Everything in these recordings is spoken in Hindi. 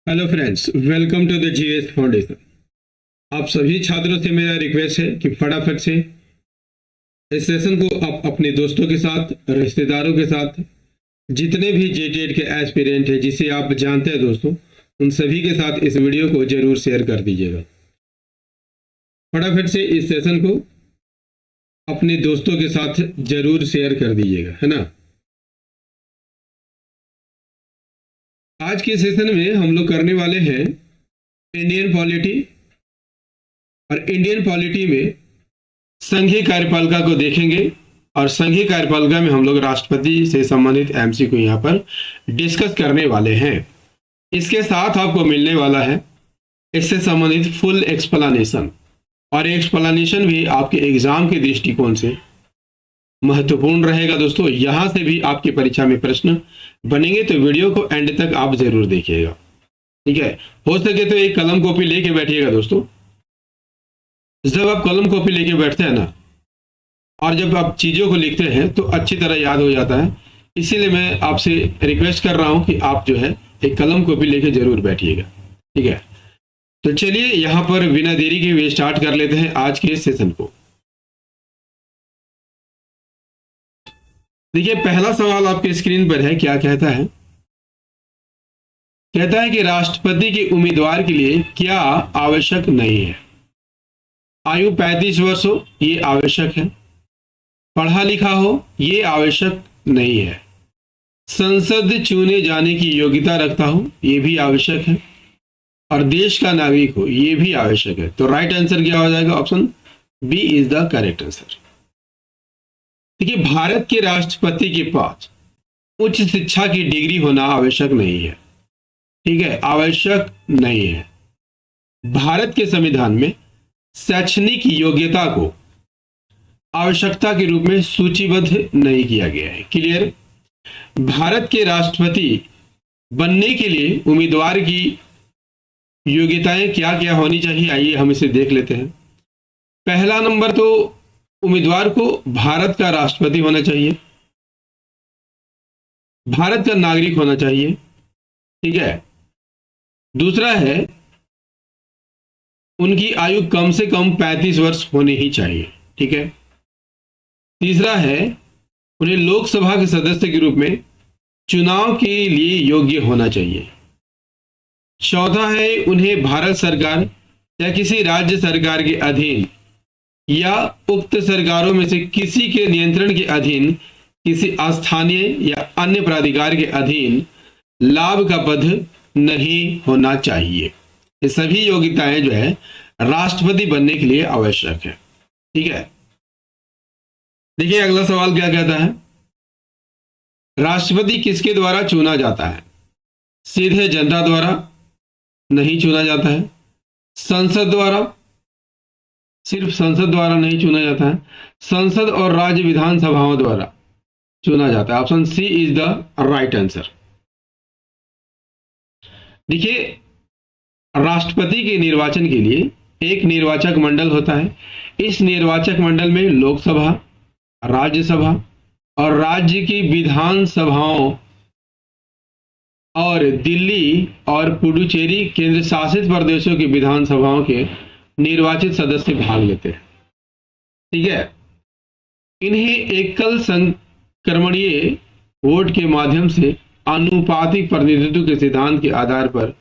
Hello friends, welcome to the GS foundation. आप सभी छात्रों से मेरा रिक्वेस्ट है कि फटाफट से इस सेशन को आप अपने दोस्तों के साथ, रिश्तेदारों के साथ, जितने भी जेटेड के एस्पिरेंट हैं जिसे आप जानते हैं दोस्तों, उन सभी के साथ इस वीडियो को जरूर शेयर कर दीजिएगा। फटाफट से इस सेशन को अपने दोस्तों के साथ जरूर शेयर कर दीजिएगा, है ना। आज के सेशन में हम लोग करने वाले हैं इंडियन पॉलिटी, और इंडियन पॉलिटी में संघीय कार्यपालिका को देखेंगे और संघीय कार्यपालिका में हम लोग राष्ट्रपति से संबंधित एमसी को यहाँ पर डिस्कस करने वाले हैं। इसके साथ आपको मिलने वाला है इससे संबंधित फुल एक्सप्लेनेशन, और एक्सप्लेनेशन भी आपके एग्जाम के दृष्टिकोण से महत्वपूर्ण रहेगा दोस्तों। यहाँ से भी आपकी परीक्षा में प्रश्न बनेंगे, तो वीडियो को एंड तक आप जरूर देखिएगा, ठीक है। हो सके तो एक कलम कॉपी लेके बैठिएगा दोस्तों। जब आप कलम कॉपी लेके बैठते हैं ना, और जब आप चीज़ों को लिखते हैं तो अच्छी तरह याद हो जाता है। इसीलिए मैं आपसे रिक्वेस्ट कर रहा हूं कि आप जो है एक कलम कॉपी लेके जरूर बैठिएगा, ठीक है। तो चलिए यहाँ पर बिना देरी के हुए स्टार्ट कर लेते हैं आज के सेशन को। देखिए, पहला सवाल आपके स्क्रीन पर है। क्या कहता है? कहता है कि राष्ट्रपति के उम्मीदवार के लिए क्या आवश्यक नहीं है? आयु 35 वर्ष हो, ये आवश्यक है। पढ़ा लिखा हो, ये आवश्यक नहीं है। संसद चुने जाने की योग्यता रखता हो, ये भी आवश्यक है। और देश का नागरिक हो, ये भी आवश्यक है। तो राइट आंसर क्या हो जाएगा? Option B is the correct answer. देखिए, भारत के राष्ट्रपति के पास उच्च शिक्षा की डिग्री होना आवश्यक नहीं है, ठीक है, आवश्यक नहीं है। भारत के संविधान में शैक्षणिक योग्यता को आवश्यकता के रूप में सूचीबद्ध नहीं किया गया है। क्लियर? भारत के राष्ट्रपति बनने के लिए उम्मीदवार की योग्यताएं क्या क्या होनी चाहिए, आइए हम इसे देख लेते हैं। पहला नंबर तो उम्मीदवार को भारत का राष्ट्रपति होना चाहिए, भारत का नागरिक होना चाहिए, ठीक है। दूसरा है उनकी आयु कम से कम 35 वर्ष होनी ही चाहिए, ठीक है। तीसरा है उन्हें लोकसभा के सदस्य के रूप में चुनाव के लिए योग्य होना चाहिए। चौथा है उन्हें भारत सरकार या किसी राज्य सरकार के अधीन या उक्त सरकारों में से किसी के नियंत्रण के अधीन किसी स्थानीय या अन्य प्राधिकार के अधीन लाभ का पद नहीं होना चाहिए। ये सभी योग्यताएं जो है राष्ट्रपति बनने के लिए आवश्यक है, ठीक है। देखिए, अगला सवाल क्या कहता है? राष्ट्रपति किसके द्वारा चुना जाता है? सीधे जनता द्वारा? नहीं चुना जाता है। संसद द्वारा? सिर्फ संसद द्वारा नहीं चुना जाता है, संसद और राज्य विधानसभाओं द्वारा चुना जाता है। Option C is the right answer. देखिए, राष्ट्रपति के निर्वाचन के लिए एक निर्वाचक मंडल होता है। इस निर्वाचक मंडल में लोकसभा, राज्यसभा और राज्य की विधानसभाओं और दिल्ली और पुडुचेरी केंद्र शासित प्रदेशों की विधानसभाओं के निर्वाचित सदस्य भाग लेते हैं, ठीक है। इन्हें एकल संक्रमणीय वोट के माध्यम से आनुपातिक प्रतिनिधित्व के सिद्धांत के आधार पर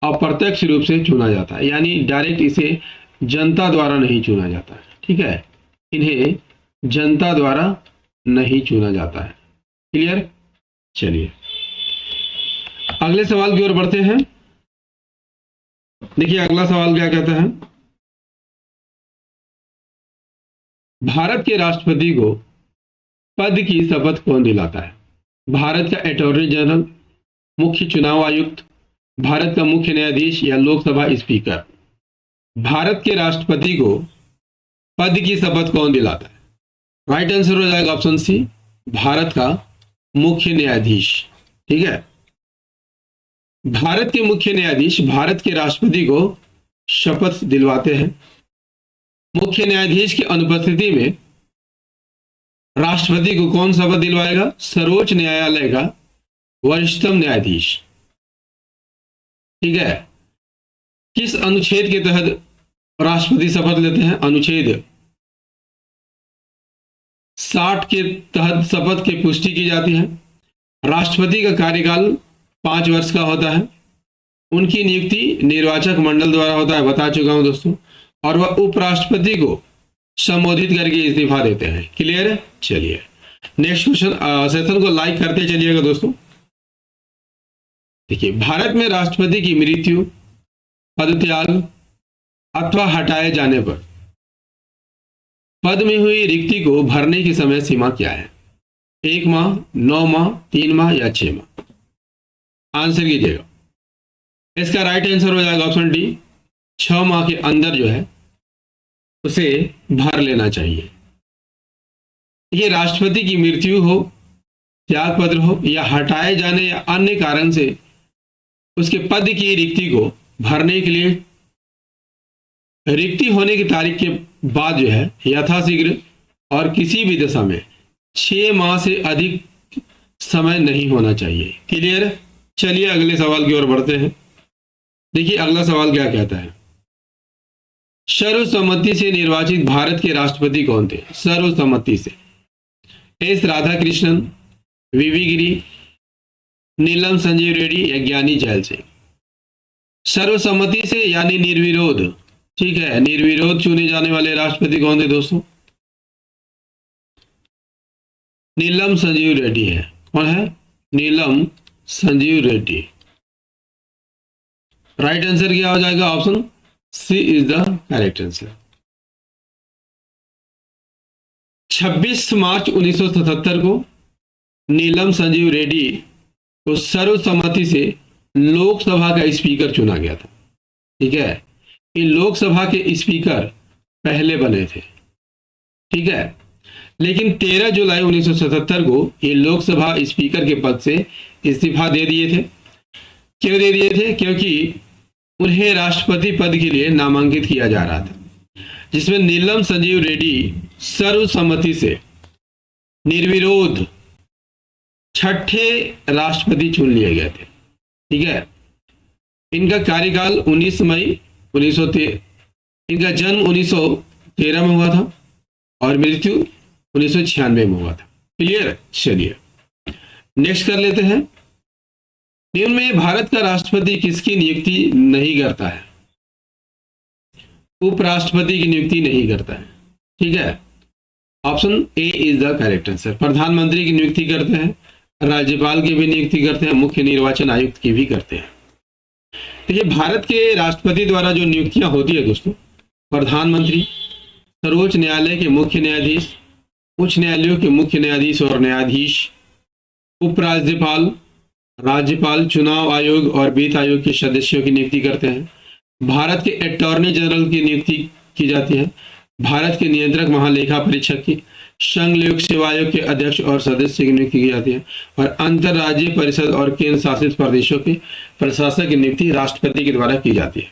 अप्रत्यक्ष रूप से चुना जाता है, यानी डायरेक्ट इसे जनता द्वारा नहीं चुना जाता है, ठीक है। इन्हें जनता द्वारा नहीं चुना जाता है। क्लियर? चलिए अगले सवाल की ओर बढ़ते हैं। देखिए, अगला सवाल क्या कहता है? भारत के राष्ट्रपति को पद की शपथ कौन दिलाता है? भारत का अटॉर्नी जनरल, मुख्य चुनाव आयुक्त, भारत का मुख्य न्यायाधीश या लोकसभा स्पीकर? भारत के राष्ट्रपति को पद की शपथ कौन दिलाता है? राइट आंसर हो जाएगा ऑप्शन सी, भारत का मुख्य न्यायाधीश, ठीक है। भारत के मुख्य न्यायाधीश भारत के राष्ट्रपति को शपथ दिलवाते हैं। मुख्य न्यायाधीश की अनुपस्थिति में राष्ट्रपति को कौन शपथ दिलवाएगा? सर्वोच्च न्यायालय का वरिष्ठतम न्यायाधीश। ठीक है। किस अनुच्छेद के तहत राष्ट्रपति शपथ लेते हैं? अनुच्छेद 60 के तहत शपथ की पुष्टि की जाती है। राष्ट्रपति का कार्यकाल 5 वर्ष का होता है। उनकी नियुक्ति निर्वाचक मंडल द्वारा होता है, बता चुका हूं दोस्तों। और वह उपराष्ट्रपति को संबोधित करके इस्तीफा देते हैं। क्लियर है? चलिए नेक्स्ट क्वेश्चन, सेशन को लाइक करते चलिएगा दोस्तों। देखिए, भारत में राष्ट्रपति की मृत्यु, पदत्याग अथवा हटाए जाने पर पद में हुई रिक्ति को भरने की समय सीमा क्या है? 1 माह, 9 माह, 3 माह या 6 माह? आंसर कीजिएगा। इसका राइट आंसर हो जाएगा ऑप्शन डी, 6 माह के अंदर जो है उसे भर लेना चाहिए। ये राष्ट्रपति की मृत्यु हो, त्यागपत्र हो या हटाए जाने या अन्य कारण से उसके पद की रिक्ति को भरने के लिए रिक्ति होने की तारीख के बाद जो है यथाशीघ्र और किसी भी दशा में 6 माह से अधिक समय नहीं होना चाहिए। क्लियर? चलिए अगले सवाल की ओर बढ़ते हैं। देखिए अगला सवाल क्या कहता है। सर्वसम्मति से निर्वाचित भारत के राष्ट्रपति कौन थे? सर्वसम्मति से। एस राधाकृष्णन, वीवी गिरी, नीलम संजीव रेड्डी या ज्ञानी जैल सिंह? सर्वसम्मति से यानी निर्विरोध, ठीक है, निर्विरोध चुने जाने वाले राष्ट्रपति कौन थे दोस्तों? नीलम संजीव रेड्डी है। कौन है? नीलम संजीव रेड्डी। राइट आंसर क्या हो जाएगा? Option C is the correct answer. 26 मार्च 1977 को नीलम संजीव रेड्डी को सर्वसम्मति से लोकसभा का स्पीकर चुना गया था। ठीक है, ये लोकसभा के स्पीकर पहले बने थे। ठीक है, लेकिन 13 जुलाई 1977 को ये लोकसभा स्पीकर के पद से इस्तीफा दे दिए थे। क्यों दे दिए थे? क्योंकि उन्हें राष्ट्रपति पद के लिए नामांकित किया जा रहा था, जिसमें नीलम संजीव रेड्डी सर्वसम्मति से निर्विरोध छठे राष्ट्रपति चुन लिए गए थे। ठीक है, इनका कार्यकाल 19 मई 1913, इनका जन्म 1913 में हुआ था और मृत्यु 1996 में हुआ था। क्लियर? चलिए नेक्स्ट कर लेते हैं। निम्न में भारत का राष्ट्रपति किसकी नियुक्ति नहीं करता है? उपराष्ट्रपति की नियुक्ति नहीं करता है। ठीक है, option A is the correct answer. प्रधानमंत्री की नियुक्ति करते हैं, राज्यपाल की भी नियुक्ति करते हैं, मुख्य निर्वाचन आयुक्त की भी करते हैं। देखिए, भारत के राष्ट्रपति द्वारा जो नियुक्तियां होती है दोस्तों, प्रधानमंत्री, सर्वोच्च न्यायालय के मुख्य न्यायाधीश, उच्च न्यायालयों के मुख्य न्यायाधीश और न्यायाधीश, उपराज्यपाल, राज्यपाल, चुनाव आयोग और वित्त आयोग के सदस्यों की नियुक्ति करते हैं। भारत के अटॉर्नी जनरल की नियुक्ति की जाती है। भारत के नियंत्रक महालेखा परीक्षक की, संघ लोक सेवा आयोग के अध्यक्ष और सदस्य की नियुक्ति की जाती है। और अंतर्राज्यीय परिषद और केंद्र शासित प्रदेशों के प्रशासक की नियुक्ति राष्ट्रपति के द्वारा की जाती है।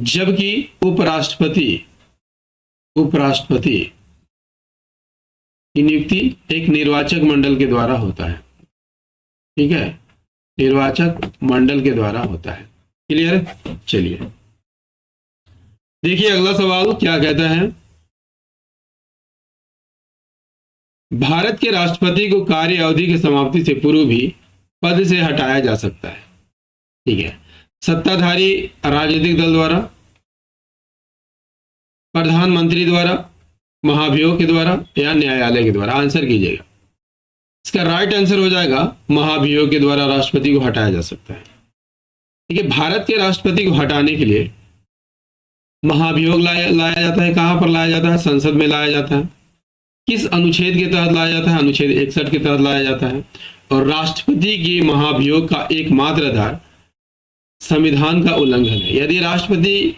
जबकि उपराष्ट्रपति की नियुक्ति एक निर्वाचक मंडल के द्वारा होता है। ठीक है, निर्वाचक मंडल के द्वारा होता है। क्लियर? चलिए देखिए अगला सवाल क्या कहता है। भारत के राष्ट्रपति को कार्य अवधि की समाप्ति से पूर्व भी पद से हटाया जा सकता है। ठीक है, सत्ताधारी राजनीतिक दल द्वारा, प्रधानमंत्री द्वारा, महाभियोग के द्वारा या न्यायालय के द्वारा? आंसर कीजिएगा। इसका राइट आंसर हो जाएगा महाभियोग के द्वारा राष्ट्रपति को हटाया जा सकता है। ठीक है, भारत के राष्ट्रपति को हटाने के लिए महाभियोग लाया जाता है। कहां पर लाया जाता है? संसद में लाया जाता है। किस अनुच्छेद के तहत लाया जाता है? अनुच्छेद 61 के तहत लाया जाता है। और राष्ट्रपति की महाभियोग का एकमात्र आधार संविधान का उल्लंघन है। यदि राष्ट्रपति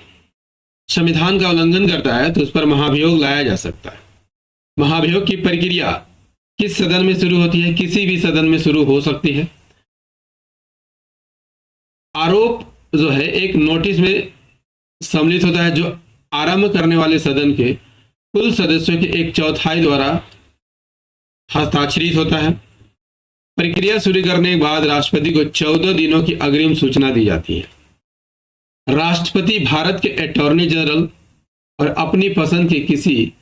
संविधान का उल्लंघन करता है तो उस पर महाभियोग लाया जा सकता है। महाभियोग की प्रक्रिया किस सदन में शुरू होती है? किसी भी सदन में शुरू हो सकती है। आरोप जो है एक नोटिस में सम्मिलित होता है, जो आरंभ करने वाले सदन के कुल सदस्यों के 1/4 द्वारा हस्ताक्षरित होता है। प्रक्रिया शुरू करने के बाद राष्ट्रपति को 14 दिनों की अग्रिम सूचना दी जाती है। राष्ट्रपति भारत के अटॉर्नी जनरल और अपनी पसंद के किसी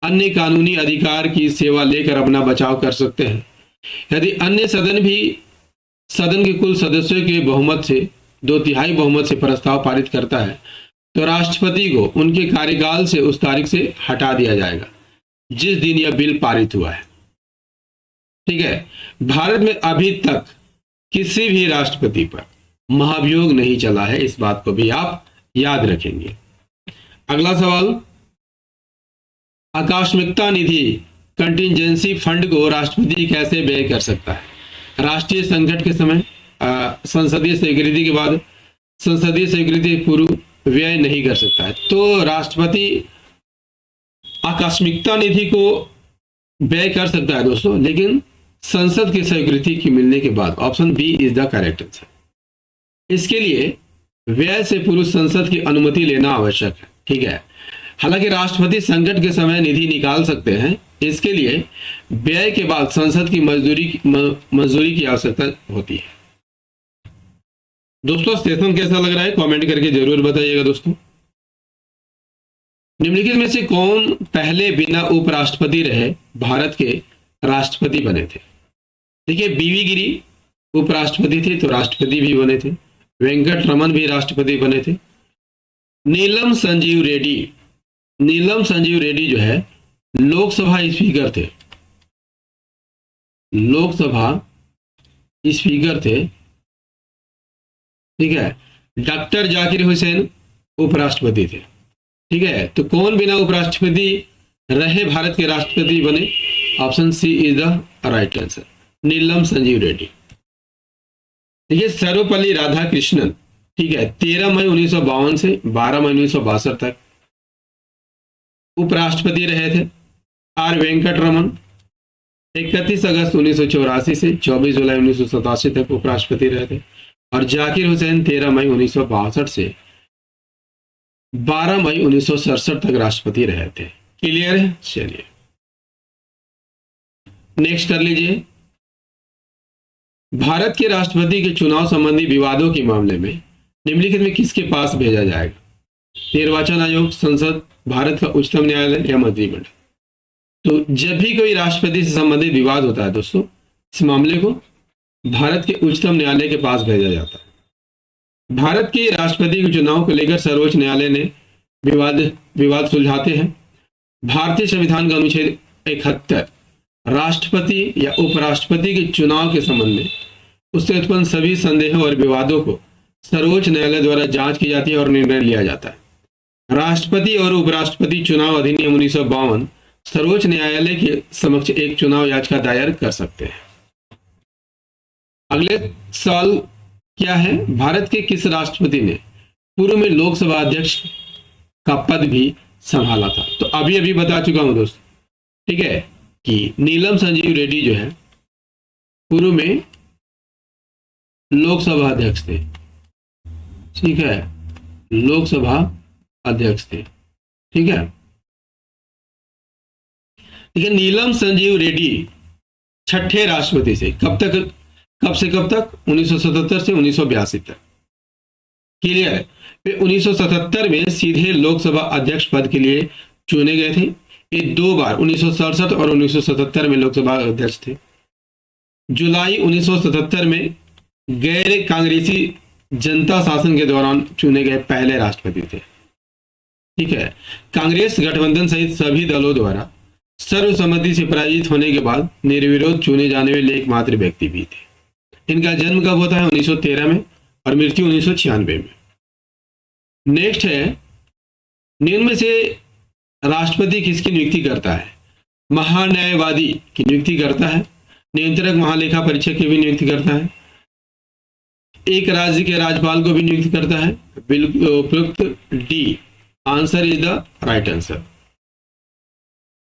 अन्य कानूनी अधिकार की सेवा लेकर अपना बचाव कर सकते हैं। यदि अन्य सदन भी सदन के कुल सदस्यों के बहुमत से 2/3 बहुमत से प्रस्ताव पारित करता है तो राष्ट्रपति को उनके कार्यकाल से उस तारीख से हटा दिया जाएगा जिस दिन यह बिल पारित हुआ है। ठीक है, भारत में अभी तक किसी भी राष्ट्रपति पर महाभियोग नहीं चला है, इस बात को भी आप याद रखेंगे। अगला सवाल, आकस्मिकता निधि कंटिजेंसी फंड को राष्ट्रपति कैसे व्यय कर सकता है? राष्ट्रीय संकट के समय, संसदीय स्वीकृति के बाद, संसदीय स्वीकृति पूर्व व्यय नहीं कर सकता है। तो राष्ट्रपति आकस्मिकता निधि को व्यय कर सकता है दोस्तों, लेकिन संसद की स्वीकृति की मिलने के बाद। Option B is the correct answer. इसके लिए व्यय से पूर्व संसद की अनुमति लेना आवश्यक है। ठीक है, हालांकि राष्ट्रपति संकट के समय निधि निकाल सकते हैं, इसके लिए व्यय के बाद संसद की मंजूरी की आवश्यकता होती है। दोस्तों सेशन कैसा लग रहा है कमेंट करके जरूर बताइएगा। दोस्तों निम्नलिखित में से कौन पहले बिना उपराष्ट्रपति रहे भारत के राष्ट्रपति बने थे? देखिए, बीवी गिरी उपराष्ट्रपति थे तो राष्ट्रपति भी बने थे। वेंकट रमन भी राष्ट्रपति बने थे। नीलम संजीव रेड्डी जो है लोकसभा स्पीकर थे, ठीक है। डॉक्टर जाकिर हुसैन उपराष्ट्रपति थे। ठीक है, तो कौन बिना उपराष्ट्रपति रहे भारत के राष्ट्रपति बने? Option C is the right answer, Neelam Sanjiva Reddy. देखिए, सर्वपल्ली राधाकृष्णन, ठीक है, 13 मई 1952 से 12 मई 1962 तक उपराष्ट्रपति रहे थे। आर वेंकट रमन 31 अगस्त 1984 से 24 जुलाई 1987 तक उपराष्ट्रपति रहे थे। और जाकिर हुसैन 13 मई 1962 से 12 मई 1967 तक राष्ट्रपति रहे थे। क्लियर है? चलिए नेक्स्ट कर लीजिए। भारत के राष्ट्रपति के चुनाव संबंधी विवादों के मामले में निम्नलिखित में किसके पास भेजा जाएगा? निर्वाचन आयोग, संसद, भारत का उच्चतम न्यायालय या मंत्रिमंडल? तो जब भी कोई राष्ट्रपति से संबंधित विवाद होता है दोस्तों, इस मामले को भारत के उच्चतम न्यायालय के पास भेजा जाता है। भारत के राष्ट्रपति के चुनाव को लेकर सर्वोच्च न्यायालय ने विवाद सुलझाते हैं। भारतीय संविधान का अनुच्छेद 71 राष्ट्रपति या उपराष्ट्रपति के चुनाव के संबंध में उससे उत्पन्न सभी संदेहों और विवादों को सर्वोच्च न्यायालय द्वारा जांच की जाती है और निर्णय लिया जाता है। राष्ट्रपति और उपराष्ट्रपति चुनाव अधिनियम 1952 सर्वोच्च न्यायालय के समक्ष एक चुनाव याचिका दायर कर सकते हैं। अगले सवाल क्या है? भारत के किस राष्ट्रपति ने पूर्व में लोकसभा अध्यक्ष का पद भी संभाला था? तो अभी अभी बता चुका हूं दोस्तों, ठीक है, कि नीलम संजीव रेड्डी जो है पूर्व में लोकसभा अध्यक्ष थे। ठीक है, लोकसभा अध्यक्ष थे। ठीक है, देखिए नीलम संजीव रेड्डी छठे राष्ट्रपति से कब से कब तक? 1977 से 1982 तक। क्लियर है? वे 1977 में सीधे लोकसभा अध्यक्ष पद के लिए चुने गए थे। ये 2 बार 1967 और 1977 में लोकसभा अध्यक्ष थे। जुलाई 1977 में गैर कांग्रेसी जनता शासन के दौरान चुने गए पहले राष्ट्रपति थे। ठीक है, कांग्रेस गठबंधन सहित सभी दलों द्वारा सर्वसम्मति से पराजित होने के बाद निर्विरोध चुने जाने वाले एकमात्र व्यक्ति भी थे। इनका जन्म कब होता है? 1913 में और मृत्यु 1996 में। नेक्स्ट है, निम्न में से राष्ट्रपति किसकी नियुक्ति करता है? महान्यायवादी की नियुक्ति करता है, नियंत्रक महालेखा परीक्षक की भी नियुक्ति करता है, एक राज्य के राज्यपाल को भी नियुक्त करता है। उपयुक्त D answer is the right answer.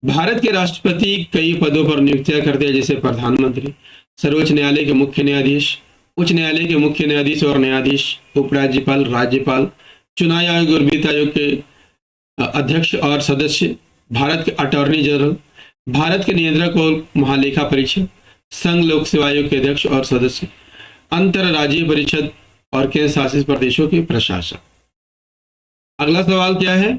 Bharat के राष्ट्रपति कई पदों पर नियुक्तियां करते हैं, जैसे प्रधानमंत्री, सर्वोच्च न्यायालय के मुख्य न्यायाधीश, उच्च न्यायालय के मुख्य न्यायाधीश और न्यायाधीश, उपराज्यपाल, राज्यपाल, चुनाव आयोग और वित्त आयोग के अध्यक्ष और सदस्य, भारत के अटॉर्नी जनरल, भारत के नियंत्रक और महालेखा परीक्षक, संघ लोक सेवा आयोग के अध्यक्ष और सदस्य, अंतरराज्यीय परिषद और केंद्र शासित प्रदेशों के प्रशासक। अगला सवाल क्या है,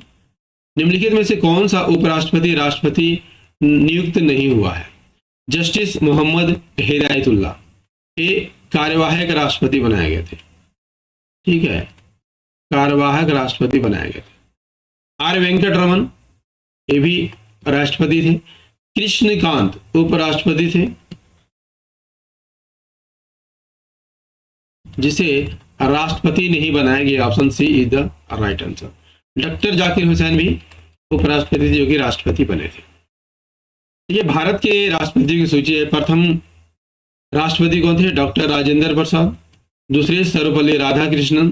निम्नलिखित में से कौन सा उपराष्ट्रपति राष्ट्रपति नियुक्त नहीं हुआ है? जस्टिस मोहम्मद हिदायतुल्लाह ये कार्यवाहक राष्ट्रपति बनाए गए थे, ठीक है, कार्यवाहक राष्ट्रपति बनाए गए थे। आर वेंकट रमन ये भी राष्ट्रपति थे। कृष्णकांत उपराष्ट्रपति थे, जिसे राष्ट्रपति नहीं बनाया गया। Option C is the right answer. Doctor Zakir Hussain भी उपराष्ट्रपति थे जो कि राष्ट्रपति बने थे। ये भारत के राष्ट्रपति की सूची है। प्रथम राष्ट्रपति कौन थे? डॉक्टर राजेंद्र प्रसाद। दूसरे सर्वपल्ली राधाकृष्णन।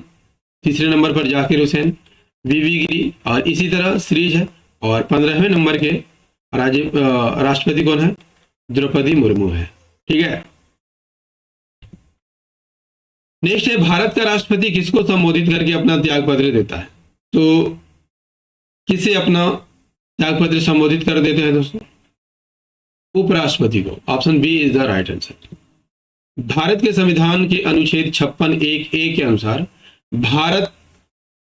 तीसरे नंबर पर जाकिर हुसैन, वीवी गिरी और इसी तरह सीरीज है। और 15वें नंबर के राष्ट्रपति कौन है? द्रौपदी मुर्मू है, ठीक है। नेक्स्ट है, भारत का राष्ट्रपति किसको संबोधित करके अपना त्याग पत्र देता है? तो किसे अपना त्याग पत्र संबोधित कर देते हैं दोस्तों? उपराष्ट्रपति को। Option B is the right answer. Bharat के संविधान के अनुच्छेद 56(1)(a) के अनुसार भारत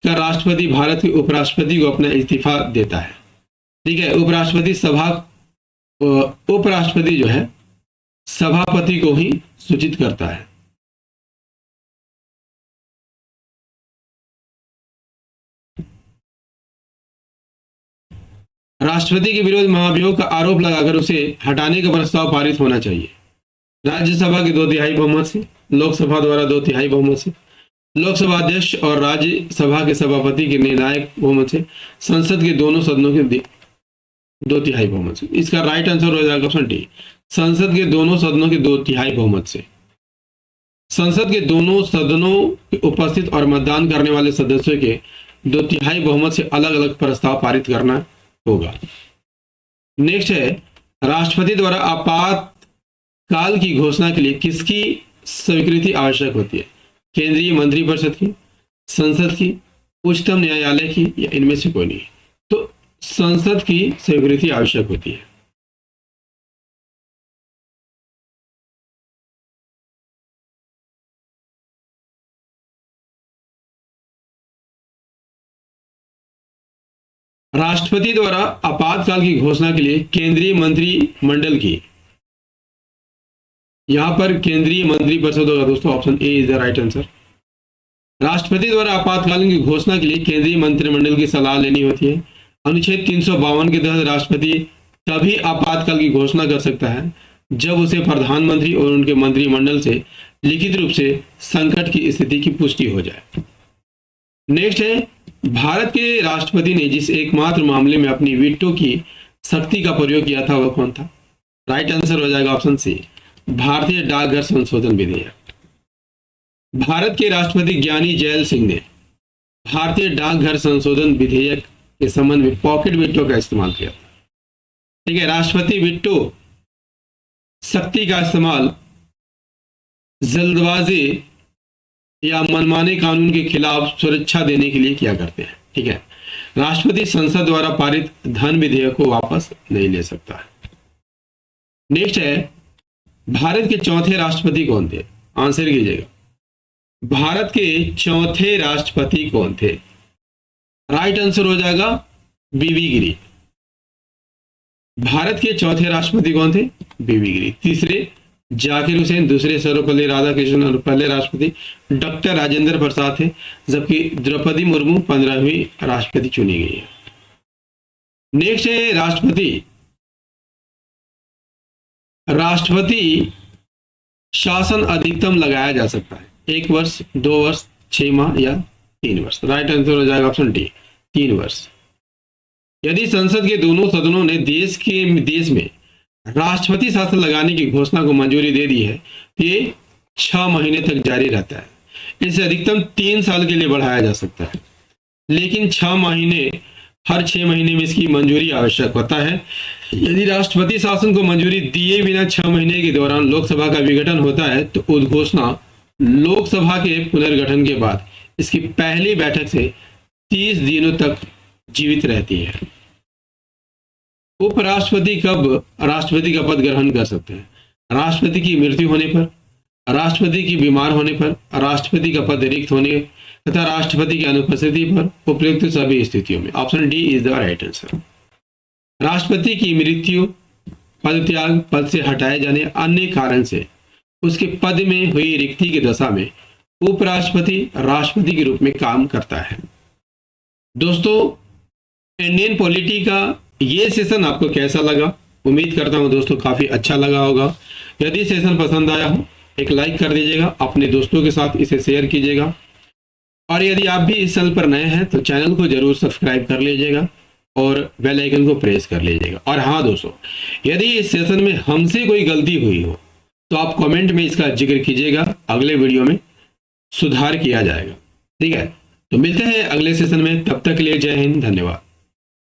का राष्ट्रपति भारत के उपराष्ट्रपति को अपना इस्तीफा देता है, ठीक है। उपराष्ट्रपति जो है सभापति को ही सूचित करता है। राष्ट्रपति के विरुद्ध महाभियोग का आरोप लगाकर उसे हटाने का प्रस्ताव पारित होना चाहिए राज्यसभा के 2/3 बहुमत से, लोकसभा द्वारा 2/3 बहुमत से, लोकसभा अध्यक्ष और राज्यसभा के सभापति के निर्णायक बहुमत से, संसद के दोनों सदनों के 2/3 बहुमत से। इसका राइट आंसर हो जाएगा ऑप्शन डी, संसद के दोनों सदनों के 2/3 बहुमत से। संसद के दोनों सदनों के उपस्थित और मतदान करने वाले सदस्यों के 2/3 बहुमत से अलग अलग प्रस्ताव पारित करना होगा। नेक्स्ट है, राष्ट्रपति द्वारा आपातकाल की घोषणा के लिए किसकी स्वीकृति आवश्यक होती है? केंद्रीय मंत्रिपरिषद की, संसद की, उच्चतम न्यायालय की, या इनमें से कोई नहीं? तो संसद की स्वीकृति आवश्यक होती है। राष्ट्रपति द्वारा आपातकाल की घोषणा के लिए केंद्रीय मंत्रिमंडल की, यहां पर केंद्रीय मंत्रिपरिषद होगा दोस्तों। Option A is the right answer. राष्ट्रपति द्वारा आपातकालीन की घोषणा के लिए केंद्रीय मंत्रिमंडल की सलाह लेनी होती है। अनुच्छेद 352 के तहत राष्ट्रपति तभी आपातकाल की घोषणा कर सकता है जब उसे प्रधानमंत्री और उनके मंत्रिमंडल से लिखित रूप से संकट की स्थिति की पुष्टि हो जाए। नेक्स्ट है, भारत के राष्ट्रपति ने जिस एकमात्र मामले में अपनी वीटो की शक्ति का प्रयोग किया था वह कौन था? राइट आंसर हो जाएगा ऑप्शन सी, भारतीय डाकघर संशोधन विधेयक। भारत के राष्ट्रपति ज्ञानी जैल सिंह ने भारतीय डाकघर संशोधन विधेयक के संबंध में पॉकेट वीटो का इस्तेमाल किया, ठीक है। राष्ट्रपति वीटो शक्ति का इस्तेमाल जल्दबाजी या मनमाने कानून के खिलाफ सुरक्षा देने के लिए किया करते हैं, ठीक है। राष्ट्रपति संसद द्वारा पारित धन विधेयक को वापस नहीं ले सकता है। नेक्स्ट है, भारत के चौथे राष्ट्रपति कौन थे? आंसर कीजिएगा, भारत के चौथे राष्ट्रपति कौन थे? राइट आंसर हो जाएगा वीवी गिरी। भारत के चौथे राष्ट्रपति कौन थे? वीवी गिरी। तीसरे जाकिर हुसैन, दूसरे सर्वपल्ली राधाकृष्णन और पहले राष्ट्रपति डॉक्टर राजेंद्र प्रसाद थे, जबकि द्रौपदी मुर्मू 15वीं राष्ट्रपति चुनी गई है। नेक्स्ट है, राष्ट्रपति शासन अधिकतम लगाया जा सकता है 1 वर्ष, 2 वर्ष, 6 माह या 3 वर्ष। राइट आंसर हो जाएगा ऑप्शन डी, 3 वर्ष। यदि संसद के दोनों सदनों ने देश में राष्ट्रपति शासन लगाने की घोषणा को मंजूरी दे दी है तो ये 6 महीने तक जारी रहता है। इसे अधिकतम 3 साल के लिए बढ़ाया जा सकता है, लेकिन 6 महीने, हर 6 महीने में इसकी मंजूरी आवश्यक होता है। यदि राष्ट्रपति शासन को मंजूरी दिए बिना 6 महीने के दौरान लोकसभा का विघटन होता है तो उद्घोषणा लोकसभा के पुनर्गठन के बाद इसकी पहली बैठक से 30 दिनों तक जीवित रहती है। उपराष्ट्रपति कब राष्ट्रपति का पद ग्रहण कर सकते हैं? राष्ट्रपति की मृत्यु होने पर, राष्ट्रपति की बीमार होने पर, राष्ट्रपति का पद रिक्त होने तथा राष्ट्रपति की अनुपस्थिति पर उपयुक्त सभी स्थितियों में। Option D is the right answer. राष्ट्रपति की मृत्यु, पद त्याग, पद से हटाए जाने, अन्य कारण से उसके पद में हुई रिक्ति की दशा में उपराष्ट्रपति राष्ट्रपति के रूप में काम करता है। दोस्तों, इंडियन पॉलिटी का ये सेशन आपको कैसा लगा? उम्मीद करता हूं दोस्तों काफी अच्छा लगा होगा। यदि सेशन पसंद आया हो एक लाइक कर दीजिएगा, अपने दोस्तों के साथ इसे शेयर कीजिएगा, और यदि आप भी इस चैनल पर नए हैं तो चैनल को जरूर सब्सक्राइब कर लीजिएगा और बेल आइकन को प्रेस कर लीजिएगा। और हाँ दोस्तों, यदि इस सेशन में हमसे कोई गलती हुई हो तो आप कमेंट में इसका जिक्र कीजिएगा, अगले वीडियो में सुधार किया जाएगा। ठीक है, तो मिलते हैं अगले सेशन में, तब तक के लिए जय हिंद, धन्यवाद।